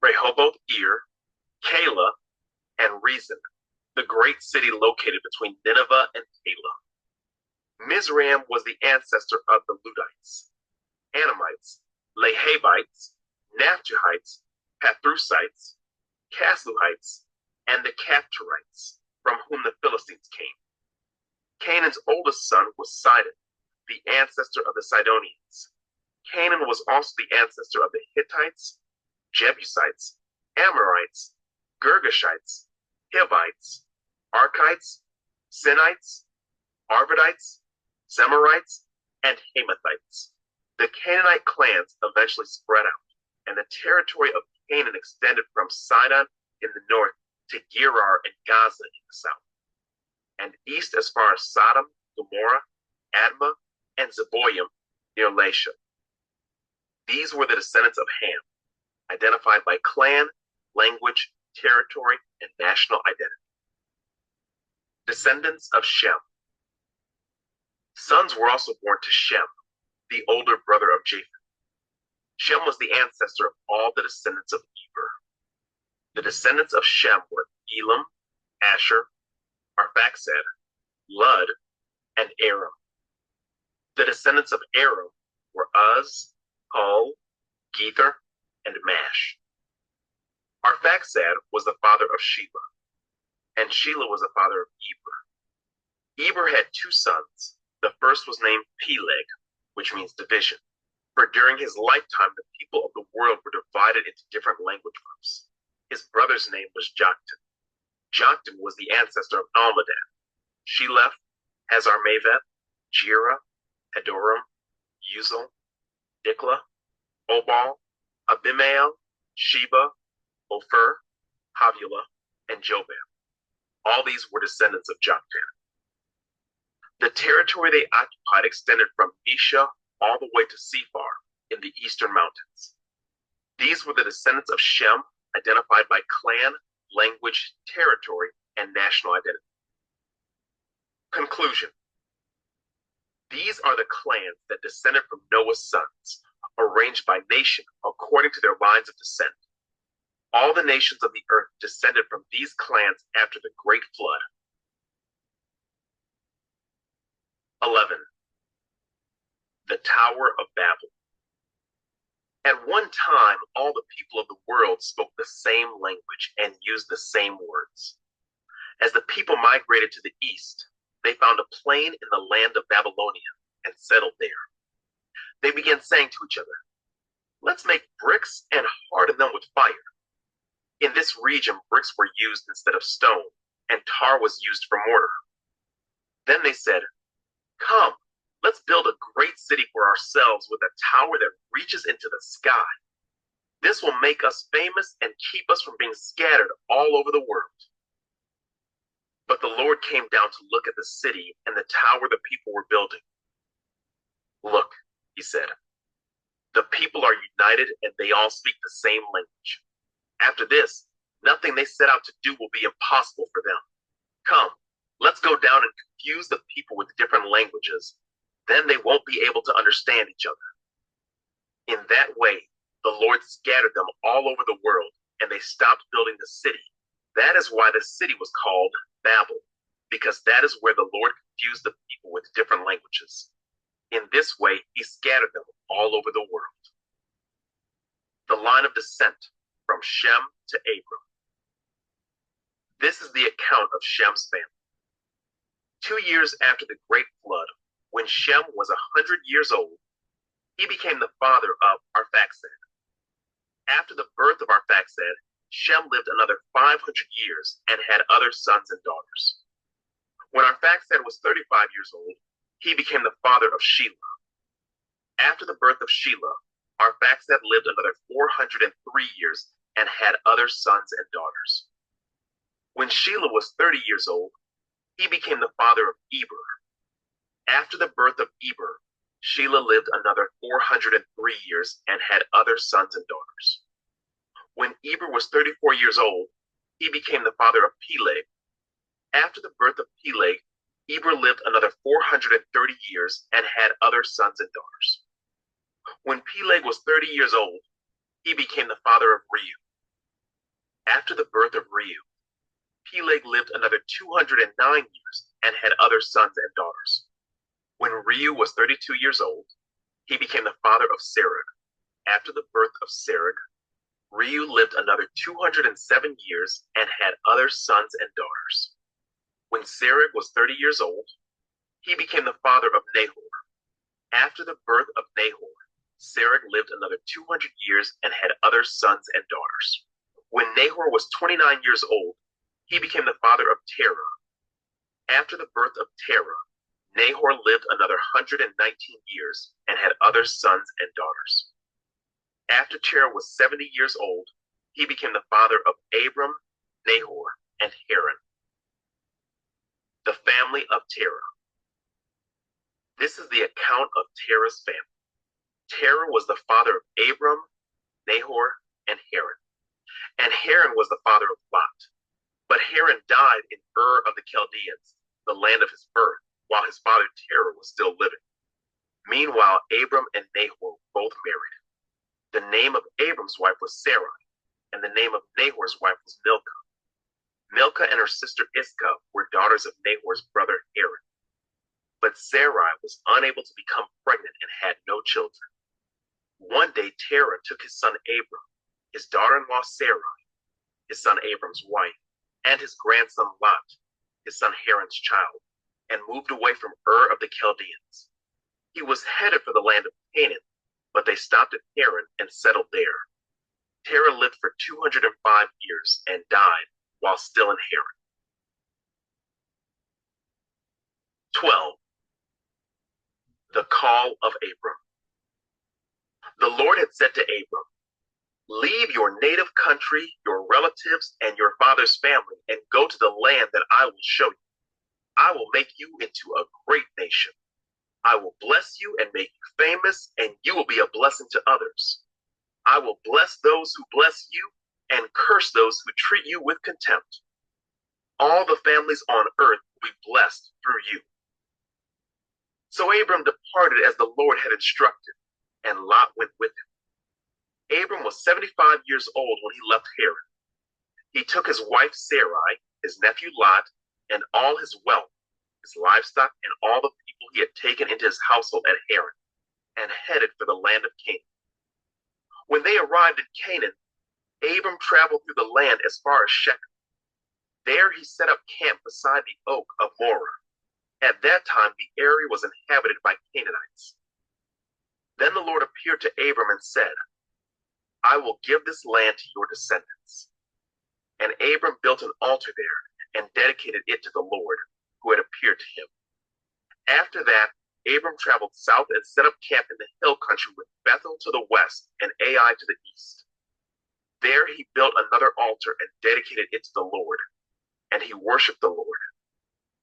Rehoboth-ir, Calah, and Rezin, the great city located between Nineveh and Calah. Mizraim was the ancestor of the Ludites, Anamites, Lehabites, Naphtuhites, Pathrusites, Casluhites, and the Caphtorites, from whom the Philistines came. Canaan's oldest son was Sidon, the ancestor of the Sidonians. Canaan was also the ancestor of the Hittites, Jebusites, Amorites, Girgashites, Hivites, Archites, Sinites, Arvadites, Zemarites, and Hamathites. The Canaanite clans eventually spread out, and the territory of Canaan extended from Sidon in the north to Gerar and Gaza in the south, and east as far as Sodom, Gomorrah, Admah, and Zeboim near Lasha. These were the descendants of Ham, identified by clan, language, territory, and national identity. Descendants of Shem. Sons were also born to Shem, the older brother of Japheth. Shem was the ancestor of all the descendants of Eber. The descendants of Shem were Elam, Asher, Arphaxad, Lud, and Aram. The descendants of Aram were Uz, Hul, Gether, and Mash. Arphaxad was the father of Shelah, and Shelah was the father of Eber. Eber had two sons. The first was named Peleg, which means division, for during his lifetime the people of the world were divided into different language groups. His brother's name was Joktan. Joktan was the ancestor of Almadad, Sheleph, Hazarmaveth, Jira, Hadoram, Uzal, Dikla, Obal, Abimael, Sheba, Ophir, Havilah, and Jobab. All these were descendants of Joktan. The territory they occupied extended from Mesha all the way to Sephar in the eastern mountains. These were the descendants of Shem, identified by clan, language, territory, and national identity. Conclusion. These are the clans that descended from Noah's sons, arranged by nation according to their lines of descent. All the nations of the earth descended from these clans after the great flood. 11. The Tower of Babel. At one time, all the people of the world spoke the same language and used the same words. As the people migrated to the east, they found a plain in the land of Babylonia and settled there. They began saying to each other, "Let's make bricks and harden them with fire." In this region, bricks were used instead of stone, and tar was used for mortar. Then they said, "Come, let's build a great city for ourselves with a tower that reaches into the sky. This will make us famous and keep us from being scattered all over the world." But the Lord came down to look at the city and the tower the people were building. "Look," he said, "the people are united and they all speak the same language. After this, nothing they set out to do will be impossible for them. Come, let's go down and confuse the people with different languages. Then they won't be able to understand each other." In that way, the Lord scattered them all over the world, and they stopped building the city. That is why the city was called Babel, because that is where the Lord confused the people with different languages. In this way, he scattered them all over the world. The line of descent from Shem to Abram. This is the account of Shem's family. 2 years after the great flood, when Shem was 100 years old, he became the father of Arphaxad. After the birth of Arphaxad, Shem lived another 500 years and had other sons and daughters. When Arphaxad was 35 years old, he became the father of Shelah. After the birth of Shelah, Arphaxad lived another 403 years and had other sons and daughters. When Shelah was 30 years old, he became the father of Eber. After the birth of Eber, Shelah lived another 403 years and had other sons and daughters. When Eber was 34 years old, he became the father of Peleg. After the birth of Peleg, Eber lived another 430 years and had other sons and daughters. When Peleg was 30 years old, he became the father of Reu. After the birth of Reu, Peleg lived another 209 years and had other sons and daughters. When Reu was 32 years old, he became the father of Serug. After the birth of Serug, Reu lived another 207 years and had other sons and daughters. When Serug was 30 years old, he became the father of Nahor. After the birth of Nahor, Serug lived another 200 years and had other sons and daughters. When Nahor was 29 years old, he became the father of Terah. After the birth of Terah, Nahor lived another 119 years and had other sons and daughters. After Terah was 70 years old, he became the father of Abram, Nahor, and Haran. The family of Terah. This is the account of Terah's family. Terah was the father of Abram, Nahor, and Haran. And Haran was the father of Lot. But Haran died in Ur of the Chaldeans, the land of his birth, while his father Terah was still living. Meanwhile, Abram and Nahor both married. The name of Abram's wife was Sarai, and the name of Nahor's wife was Milcah. Milcah and her sister Iscah were daughters of Nahor's brother Haran. But Sarai was unable to become pregnant and had no children. One day Terah took his son Abram, his daughter-in-law Sarai, his son Abram's wife, and his grandson Lot, his son Haran's child, and moved away from Ur of the Chaldeans. He was headed for the land of Canaan, but they stopped at Haran and settled there. Terah lived for 205 years and died while still in Haran. 12. The call of Abram. The Lord had said to Abram, "Leave your native country, your relatives, and your father's family, and go to the land that I will show you. I will make you into a great nation. I will bless you and make you famous, and you will be a blessing to others. I will bless those who bless you and curse those who treat you with contempt. All the families on earth will be blessed through you." So Abram departed as the Lord had instructed, and Lot went with him. Abram was 75 years old when he left Haran. He took his wife Sarai, his nephew Lot, and all his wealth, his livestock, and all the people he had taken into his household at Haran, and headed for the land of Canaan. When they arrived in Canaan, Abram traveled through the land as far as Shechem. There he set up camp beside the oak of Moreh. At that time, the area was inhabited by Canaanites. Then the Lord appeared to Abram and said, "I will give this land to your descendants." And Abram built an altar there and dedicated it to the Lord, who had appeared to him. After that, Abram traveled south and set up camp in the hill country with Bethel to the west and Ai to the east. There he built another altar and dedicated it to the Lord, and he worshipped the Lord.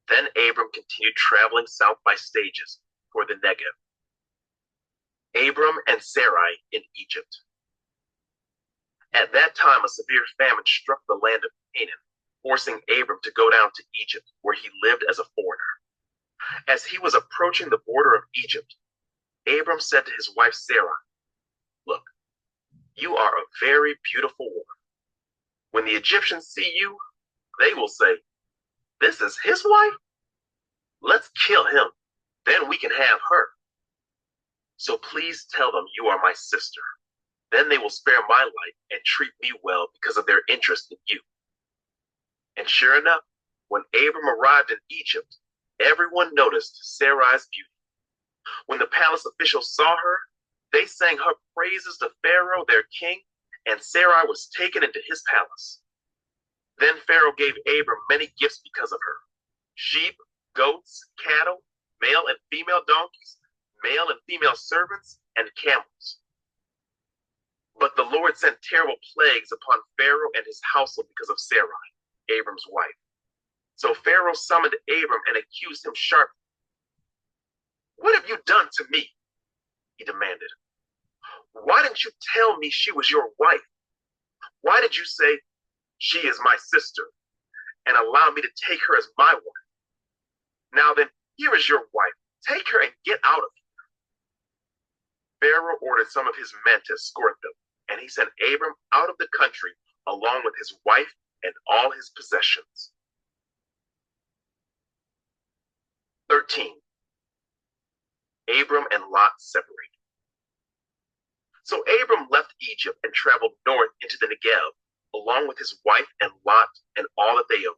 Then Abram continued traveling south by stages toward the Negev. Abram and Sarai in Egypt. At that time, a severe famine struck the land of Canaan, forcing Abram to go down to Egypt, where he lived as a foreigner. As he was approaching the border of Egypt, Abram said to his wife Sarai, "Look, you are a very beautiful woman. When the Egyptians see you, they will say, 'This is his wife? Let's kill him, then we can have her.' So please tell them you are my sister. Then they will spare my life and treat me well because of their interest in you." And sure enough, when Abram arrived in Egypt, everyone noticed Sarai's beauty. When the palace officials saw her, they sang her praises to Pharaoh, their king, and Sarai was taken into his palace. Then Pharaoh gave Abram many gifts because of her: sheep, goats, cattle, male and female donkeys, male and female servants, and camels. But the Lord sent terrible plagues upon Pharaoh and his household because of Sarai, Abram's wife. So Pharaoh summoned Abram and accused him sharply. "What have you done to me?" he demanded. "Why didn't you tell me she was your wife? Why did you say, 'She is my sister,' and allow me to take her as my wife? Now then, here is your wife. Take her and get out of here." Pharaoh ordered some of his men to escort them, and he sent Abram out of the country along with his wife and all his possessions. 13. Abram and Lot separated. So Abram left Egypt and traveled north into the Negev, along with his wife and Lot and all that they owned.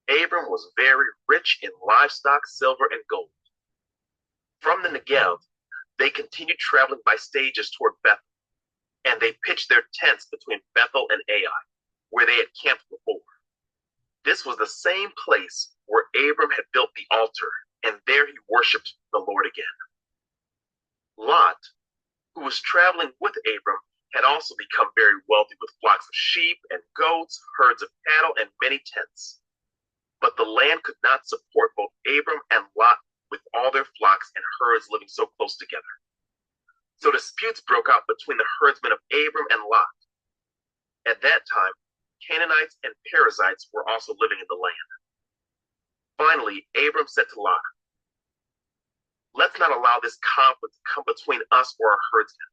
Abram was very rich in livestock, silver, and gold. From the Negev, they continued traveling by stages toward Bethel, and they pitched their tents between Bethel and Ai, where they had camped before. This was the same place where Abram had built the altar, and there he worshipped the Lord again. Lot, who was traveling with Abram, had also become very wealthy with flocks of sheep and goats, herds of cattle, and many tents. But the land could not support both Abram and Lot with all their flocks and herds living so close together. So disputes broke out between the herdsmen of Abram and Lot. At that time, Canaanites and Perizzites were also living in the land. Finally, Abram said to Lot, "Let's not allow this conflict to come between us or our herdsmen.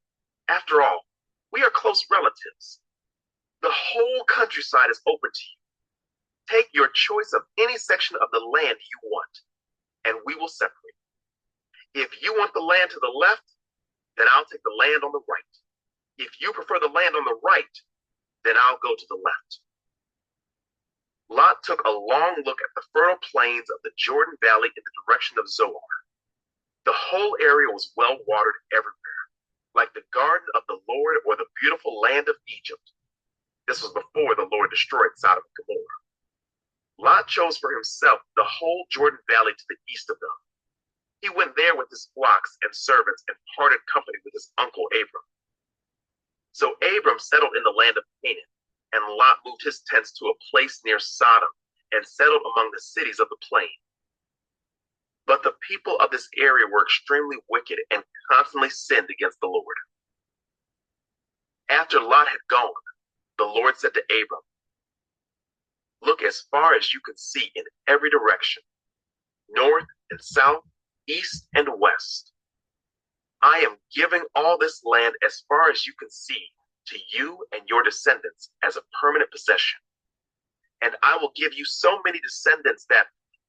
After all, we are close relatives. The whole countryside is open to you. Take your choice of any section of the land you want, and we will separate. If you want the land to the left, then I'll take the land on the right. If you prefer the land on the right, then I'll go to the left. Lot took a long look at the fertile plains of the Jordan Valley in the direction of Zoar. The whole area was well watered everywhere, like the garden of the Lord or the beautiful land of Egypt. This was before the Lord destroyed Sodom and Gomorrah. Lot chose for himself the whole Jordan Valley to the east of them. He went there with his flocks and servants and parted company with his uncle Abram. So Abram settled in the land of Canaan, and Lot moved his tents to a place near Sodom and settled among the cities of the plain. But the people of this area were extremely wicked and constantly sinned against the Lord. After Lot had gone, the Lord said to Abram, "Look as far as you can see in every direction, north and south, east and west. I am giving all this land as far as you can see to you and your descendants as a permanent possession. And I will give you so many descendants that,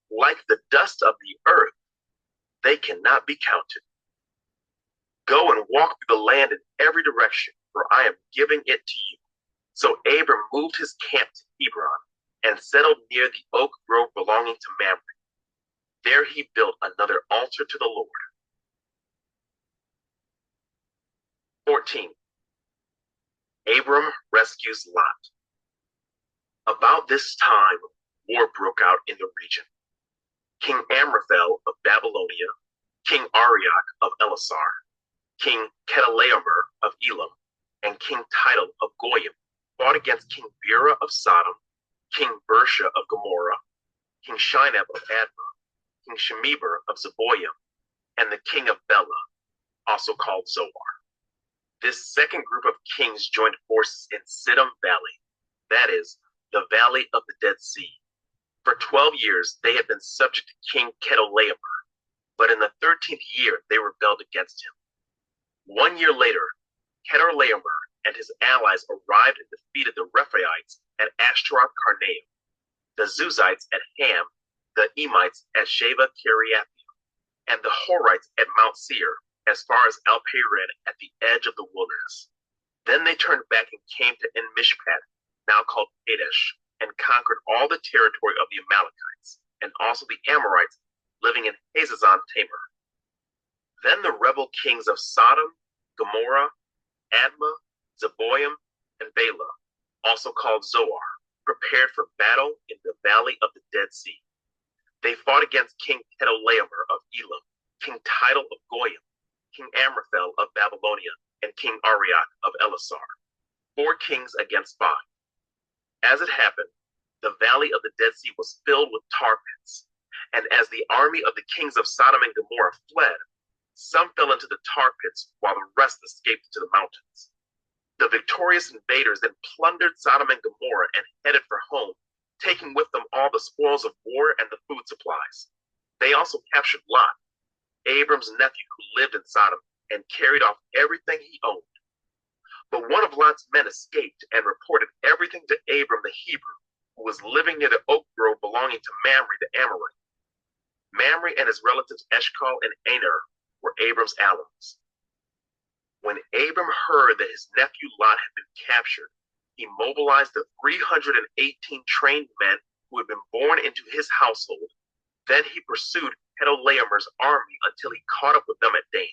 like the dust of the earth, they cannot be counted. Go and walk through the land in every direction, for I am giving it to you." So Abram moved his camp to Hebron and settled near the oak grove belonging to Mamre. There he built another altar to the Lord. 14. Abram rescues Lot. About this time, war broke out in the region. King Amraphel of Babylonia, King Arioch of Elasar, King Chedorlaomer of Elam, and King Tidal of Goyim fought against King Bera of Sodom, King Bersha of Gomorrah, King Shinab of Admah, King Shemeber of Zeboim, and the king of Bela, also called Zoar. This second group of kings joined forces in Siddim Valley, that is, the Valley of the Dead Sea. For 12 years they had been subject to King Chedorlaomer, but in the 13th year they rebelled against him. 1 year later, Chedorlaomer and his allies arrived and defeated the Rephaites at Ashtaroth Karnaim, the Zuzites at Ham, the Emites at Sheva Kiriathaim, and the Horites at Mount Seir, as far as Alperin at the edge of the wilderness. Then they turned back and came to En-Mishpat, now called Kadesh, and conquered all the territory of the Amalekites, and also the Amorites living in Hazazon Tamar. Then the rebel kings of Sodom, Gomorrah, Admah, Zeboim, and Bela, also called Zoar, prepared for battle in the Valley of the Dead Sea. They fought against King Chedorlaomer of Elam, King Tidal of Goyim, King Amraphel of Babylonia, and King Arioch of Elasar, 4 kings against 5. As it happened, the Valley of the Dead Sea was filled with tar pits, and as the army of the kings of Sodom and Gomorrah fled, some fell into the tar pits while the rest escaped to the mountains. The victorious invaders then plundered Sodom and Gomorrah and headed for home, taking with them all the spoils of war and the food supplies. They also captured Lot, Abram's nephew who lived in Sodom, and carried off everything he owned. But one of Lot's men escaped and reported everything to Abram the Hebrew, who was living near the oak grove belonging to Mamre the Amorite. Mamre and his relatives Eshcol and Aner were Abram's allies. When Abram heard that his nephew Lot had been captured, he mobilized the 318 trained men who had been born into his household. Then he pursued Chedorlaomer's army until he caught up with them at Dan.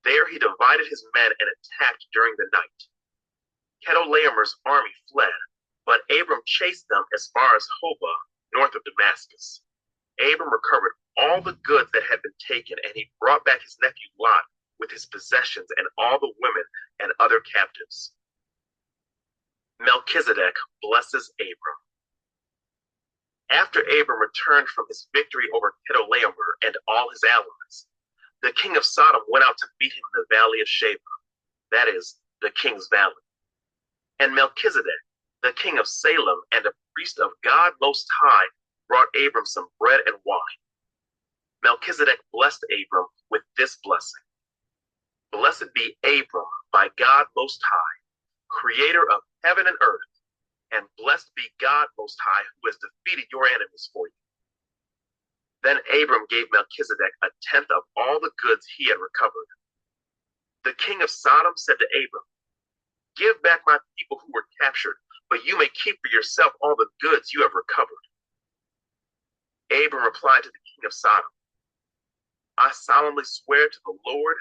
There he divided his men and attacked during the night. Chedorlaomer's army fled, but Abram chased them as far as Hobah, north of Damascus. Abram recovered all the goods that had been taken, and he brought back his nephew Lot with his possessions and all the women and other captives. Melchizedek blesses Abram. After Abram returned from his victory over Chedorlaomer and all his allies, the king of Sodom went out to meet him in the valley of Sheba, that is, the king's valley. And Melchizedek, the king of Salem and a priest of God Most High, brought Abram some bread and wine. Melchizedek blessed Abram with this blessing. Blessed be Abram by God Most High, creator of heaven and earth, and blessed be God Most High, who has defeated your enemies for you. Then Abram gave Melchizedek a tenth of all the goods he had recovered. The king of Sodom said to Abram, "Give back my people who were captured, but you may keep for yourself all the goods you have recovered." Abram replied to the king of Sodom, "I solemnly swear to the Lord,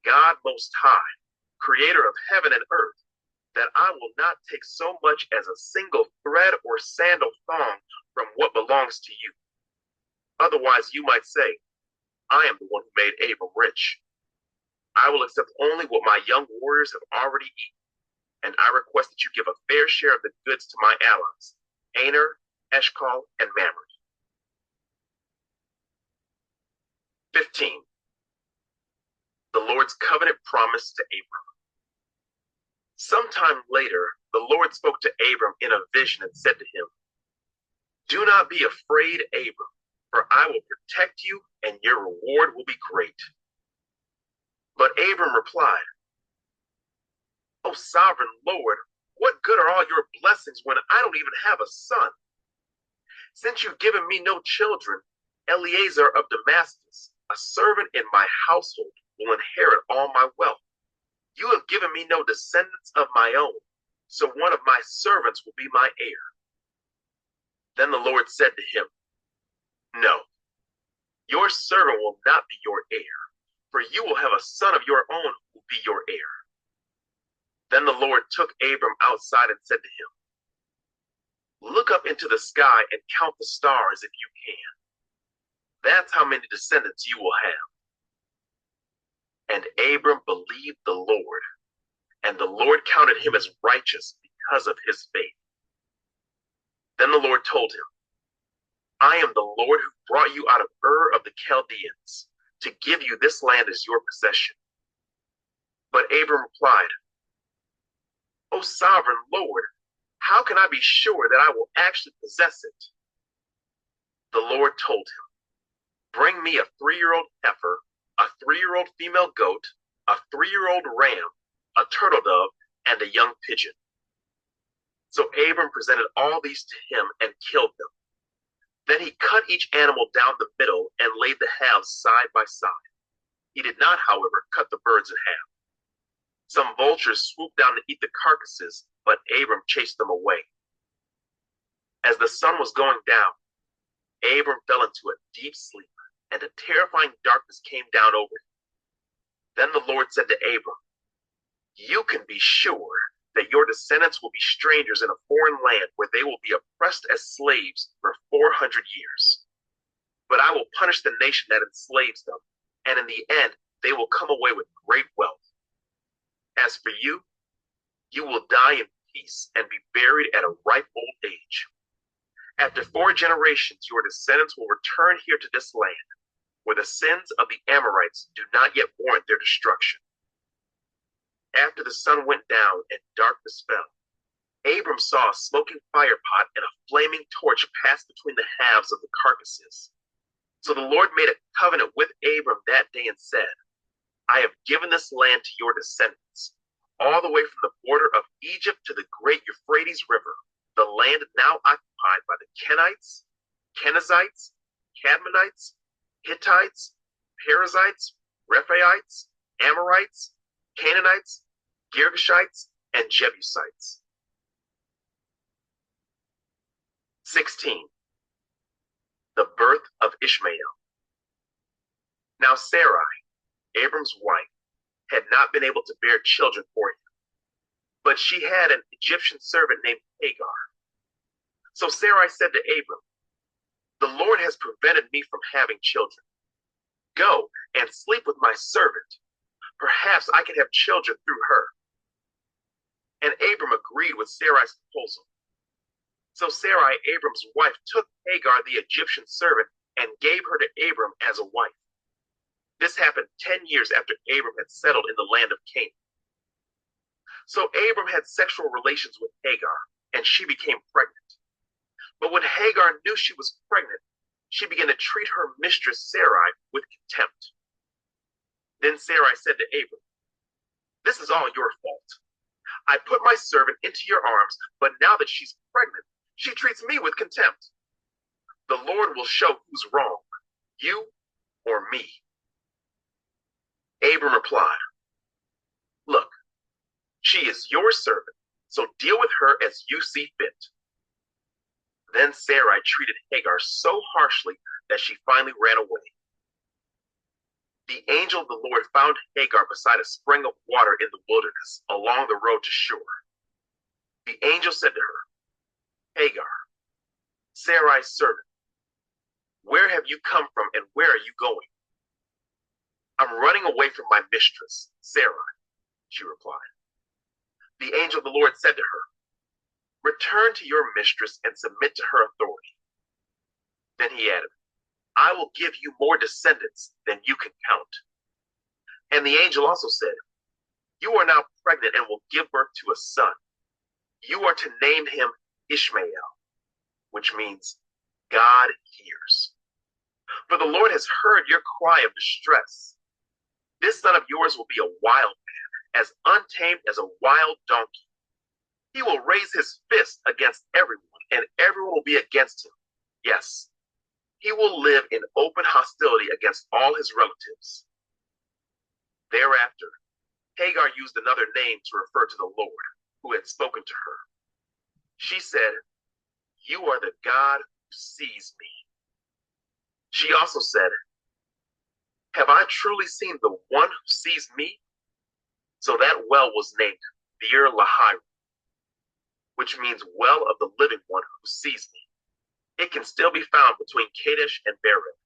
God Most High, creator of heaven and earth, that I will not take so much as a single thread or sandal thong from what belongs to you. Otherwise you might say, I am the one who made Abram rich. I will accept only what my young warriors have already eaten, and I request that you give a fair share of the goods to my allies, Aner, Eshcol, and Mamre." 15. The Lord's covenant promise to Abram. Sometime later, the Lord spoke to Abram in a vision and said to him, "Do not be afraid, Abram, for I will protect you and your reward will be great." But Abram replied, "O sovereign Lord, what good are all your blessings when I don't even have a son? Since you've given me no children, Eliezer of Damascus, a servant in my household, will inherit all my wealth. You have given me no descendants of my own, so one of my servants will be my heir." Then the Lord said to him, "No, your servant will not be your heir, for you will have a son of your own who will be your heir." Then the Lord took Abram outside and said to him, "Look up into the sky and count the stars if you can. That's how many descendants you will have." And Abram believed the Lord, and the Lord counted him as righteous because of his faith. Then the Lord told him, "I am the Lord who brought you out of Ur of the Chaldeans to give you this land as your possession." But Abram replied, "O sovereign Lord, how can I be sure that I will actually possess it?" The Lord told him, "Bring me a 3-year-old heifer, a 3-year-old female goat, a 3-year-old ram, a turtle dove, and a young pigeon." So Abram presented all these to him and killed them. Then he cut each animal down the middle and laid the halves side by side. He did not, however, cut the birds in half. Some vultures swooped down to eat the carcasses, but Abram chased them away. As the sun was going down, Abram fell into a deep sleep, and a terrifying darkness came down over him. Then the Lord said to Abram, "You can be sure that your descendants will be strangers in a foreign land where they will be oppressed as slaves for 400 years. But I will punish the nation that enslaves them, and in the end they will come away with great wealth. As for you, you will die in peace and be buried at a ripe old age. After 4 generations, your descendants will return here to this land, where the sins of the Amorites do not yet warrant their destruction." After the sun went down and darkness fell, Abram saw a smoking firepot and a flaming torch pass between the halves of the carcasses. So the Lord made a covenant with Abram that day and said, "I have given this land to your descendants, all the way from the border of Egypt to the great Euphrates River, the land now occupied by the Kenites, Kenizzites, Cadmonites, Hittites, Perizzites, Rephaites, Amorites, Canaanites, Girgashites, and Jebusites." 16. The birth of Ishmael. Now Sarai, Abram's wife, had not been able to bear children for him, but she had an Egyptian servant named Hagar. So Sarai said to Abram, "The Lord has prevented me from having children. Go and sleep with my servant. Perhaps I can have children through her." And Abram agreed with Sarai's proposal. So Sarai, Abram's wife, took Hagar, the Egyptian servant, and gave her to Abram as a wife. This happened 10 years after Abram had settled in the land of Canaan. So Abram had sexual relations with Hagar, and she became pregnant. But when Hagar knew she was pregnant, she began to treat her mistress Sarai with contempt. Then Sarai said to Abram, "This is all your fault. I put my servant into your arms, but now that she's pregnant, she treats me with contempt. The Lord will show who's wrong, you or me." Abram replied, She is your servant, so deal with her as you see fit." Then Sarai treated Hagar so harshly that she finally ran away. The angel of the Lord found Hagar beside a spring of water in the wilderness along the road to Shur. The angel said to her, "Hagar, Sarai's servant, where have you come from and where are you going?" "I'm running away from my mistress, Sarai," she replied. The angel of the Lord said to her, "Return to your mistress and submit to her authority." Then he added, "I will give you more descendants than you can count." And the angel also said, "You are now pregnant and will give birth to a son. You are to name him Ishmael," which means God hears. "For the Lord has heard your cry of distress. This son of yours will be a wild man, as untamed as a wild donkey. He will raise his fist against everyone, and everyone will be against him. Yes, he will live in open hostility against all his relatives." Thereafter, Hagar used another name to refer to the Lord, who had spoken to her. She said, "You are the God who sees me." She also said, "Have I truly seen the one who sees me?" So that well was named Beer Lahai, which means well of the living one who sees me. It can still be found between Kadesh and Bered.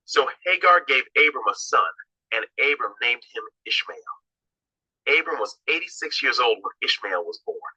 So Hagar gave Abram a son, and Abram named him Ishmael. Abram was 86 years old when Ishmael was born.